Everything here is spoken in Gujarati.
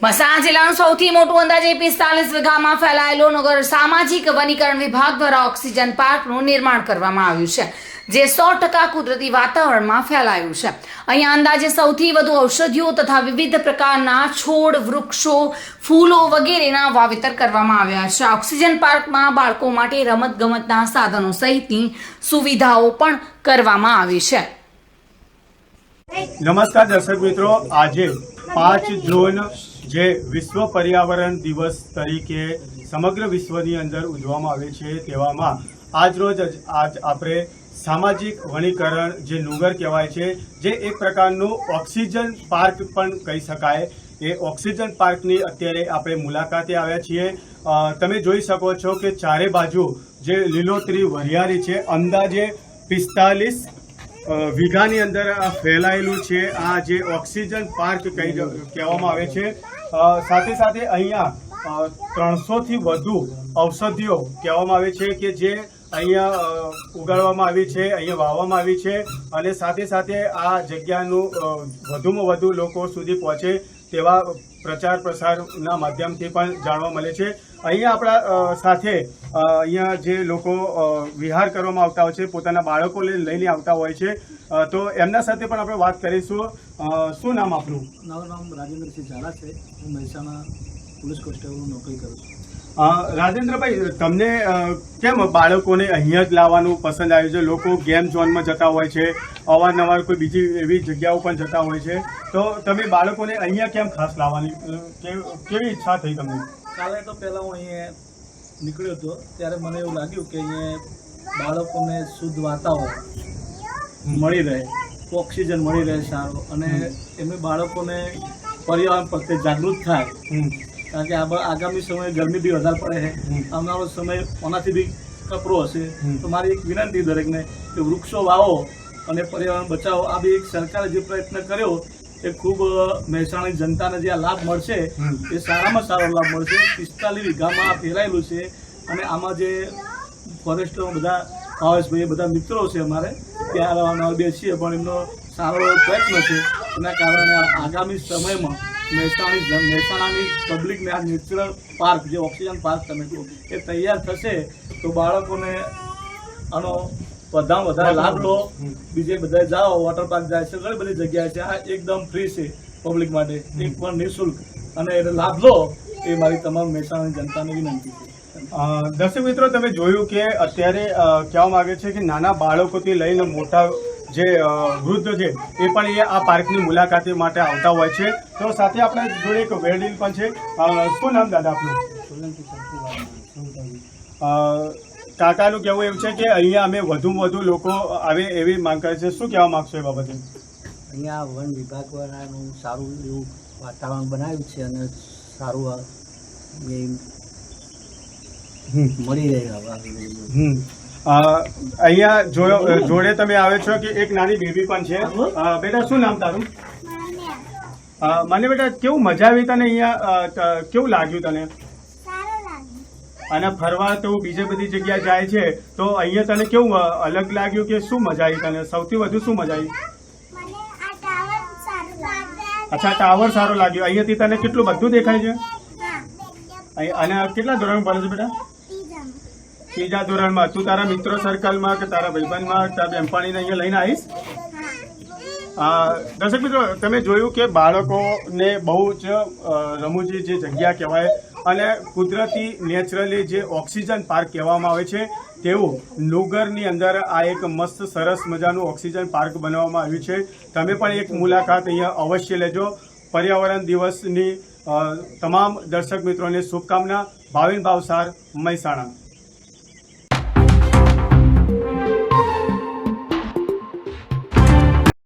મહેસાણા જિલ્લાનું સૌથી મોટું અંદાજે 45 વીઘામાં ફેલાયેલો નગર સામાજિક વનીકરણ વિભાગ દ્વારા ઓક્સિજન પાર્કનું નિર્માણ કરવામાં આવ્યું છે, જે 100% કુદરતી વાતાવરણમાં ફેલાયું છે. અહીંયા અંદાજે સૌથી વધુ ઔષધિઓ તથા વિવિધ પ્રકારના છોડ, વૃક્ષો, ફૂલો વગેરેના વાવેતર કરવામાં આવ્યા છે. ઓક્સિજન પાર્કમાં બાળકો માટે રમતગમતના સાધનો સહિતની સુવિધાઓ પણ કરવામાં આવી છે. નમસ્કાર દર્શક મિત્રો, આજે 5 જૂન જે વિશ્વ પર્યાવરણ દિવસ તરીકે સમગ્ર વિશ્વની અંદર ઉજવવામાં આવે છે, તેવામાં આજરોજ આપણે સામાજિક વનીકરણ જે નુગર કહેવાય છે, જે એક પ્રકારનું ઓક્સિજન પાર્ક પણ કહી શકાય, એ ઓક્સિજન પાર્કની અત્યારે આપણે મુલાકાતે આવ્યા છીએ. તમે જોઈ શકો છો કે ચારે બાજુ જે લીલોતરી વરિયાળી છે, અંદાજે 45 વીઘાની અંદર ફેલાયેલું છે આ જે ઓક્સિજન પાર્ક કહેવામાં આવે છે. સાથે સાથે અહીંયા 300થી વધુ ઔષધિઓ કહેવામાં આવે છે કે જે અહીંયા ઉગાડવામાં આવી છે, અહીંયા વાવવામાં આવી છે, અને સાથે સાથે આ જગ્યાનું વધુમાં વધુ લોકો સુધી પહોંચે તેવા પ્રચાર પ્રસારના માધ્યમથી પણ જાણવા મળે છે. અહીંયા આપણા સાથે અહીંયા જે લોકો વિહાર કરવામાં આવતા હોય છે, પોતાના બાળકો લઈને આવતા હોય છે, તો એમના સાથે પણ આપણે વાત કરીશું. શું નામ આપનું? મારું નામ રાજેન્દ્રસિંહ ઝાલા છે. હું મહેસાણા પોલીસ કોન્સ્ટેબલ નોકરી કરું છું. રાજેન્દ્રભાઈ, તમને કેમ બાળકોને અહીંયા જ લાવવાનું પસંદ આવ્યું છે? લોકો ગેમ ઝોનમાં જતા હોય છે, અવારનવાર કોઈ બીજી એવી જગ્યાઓ પણ જતા હોય છે, તો તમે બાળકોને અહીંયા કેમ ખાસ લાવવાની કેવી ઈચ્છા થઈ તમને? કાલે તો પહેલાં હું અહીંયા નીકળ્યો હતો ત્યારે મને એવું લાગ્યું કે અહીંયા બાળકોને શુદ્ધ વાતાવરણ મળી રહે, ઓક્સિજન મળી રહે સારો, અને એમને બાળકોને પર્યાવરણ પ્રત્યે જાગૃત થાય. કારણ કે આગામી સમયે ગરમી બી વધારે પડે છે, આવનારો સમય ઓનાથી બી કપરો હશે. તો મારી એક વિનંતી દરેકને કે વૃક્ષો વાવો અને પર્યાવરણ બચાવો. આ બી એક સરકારે જે પ્રયત્ન કર્યો એ ખૂબ મહેસાણાની જનતાને જે આ લાભ મળશે એ સારામાં સારો લાભ મળશે. 45 વીઘામાં ફેલાયેલું છે, અને આમાં જે ફોરેસ્ટો બધા ભાવેશભાઈ બધા મિત્રો છે અમારે, ત્યાં રહેવાના બેસીએ, પણ એમનો સારો પ્રયત્ન છે. એના કારણે આગામી સમયમાં મહેસાણાની પબ્લિકને આ નેચરલ પાર્ક જે ઓક્સિજન પાર્ક તમે કહો એ તૈયાર થશે તો બાળકોને આનો વધારે લાભ લો. બીજે બધા જાઓ, વોટર પાર્ક જાય છે, ઘણી બધી જગ્યાએ છે. આ એકદમ ફ્રી છે પબ્લિક માટે, એક પણ નિઃશુલ્ક, અને એને લાભ લો એ મારી તમામ મહેસાણાની જનતાને વિનંતી છે. દર્શક મિત્રો, તમે જોયું કે અત્યારે કહેવા માંગે છે કે નાના બાળકોથી લઈને મોટા જે વૃદ્ધ છે એ પણ એ આ પાર્કની મુલાકાતી માટે આવતા હોય છે. તો સાથે આપણે જોડે એક વેરડીલ પણ છે. શું નામ દાદા આપનું? કાકાનું કહેવું એવું છે કે અહીંયા અમે વધુમાં વધુ લોકો આવે એવી માંગ કરે છે. શું કહેવા માંગશો એ બાબતે? અહીંયા વન વિભાગવાળાનું સારું એવું વાતાવરણ બનાવ્યું છે, અને સારું એ મળી રહે. અહીંયા જોડે તમે આવે છો કે એક નાની બેબી પણ છે. બેટા, શું નામ તારું? મને બેટા, કેવું મજા આવી તને અહીંયા? કેવું લાગ્યું તને? અને ફરવા તો બીજે બધી જગ્યાએ જાય છે, તો અહીંયા તને કેવું અલગ લાગ્યું કે શું મજા આવી તને? સૌથી વધુ શું મજા આવી? અચ્છા, ટાવર સારો લાગ્યો. અહીંયાથી તને કેટલું બધું દેખાય છે? અને કેટલા ધોરણ ભણે છે બેટા? 3જા ધોરણમાં. તું તારા મિત્રો સર્કલમાં કે તારા ભાઈબંધમાં તારા બેનપણીને અહીંયા લઈને આવીશ? દર્શક મિત્રો, તમે જોયું કે બાળકોને બહુ જ રમૂજી જે જગ્યા કહેવાય અને કુદરતી નેચરલી જે ઓક્સિજન પાર્ક કહેવામાં આવે છે, તેવું નુગરની અંદર આ એક મસ્ત સરસ મજાનું ઓક્સિજન પાર્ક બનાવવામાં આવ્યું છે. તમે પણ એક મુલાકાત અહીંયા અવશ્ય લેજો. પર્યાવરણ દિવસની તમામ દર્શક મિત્રોને શુભકામના. ભાવિન ભાવસાર, મહેસાણા.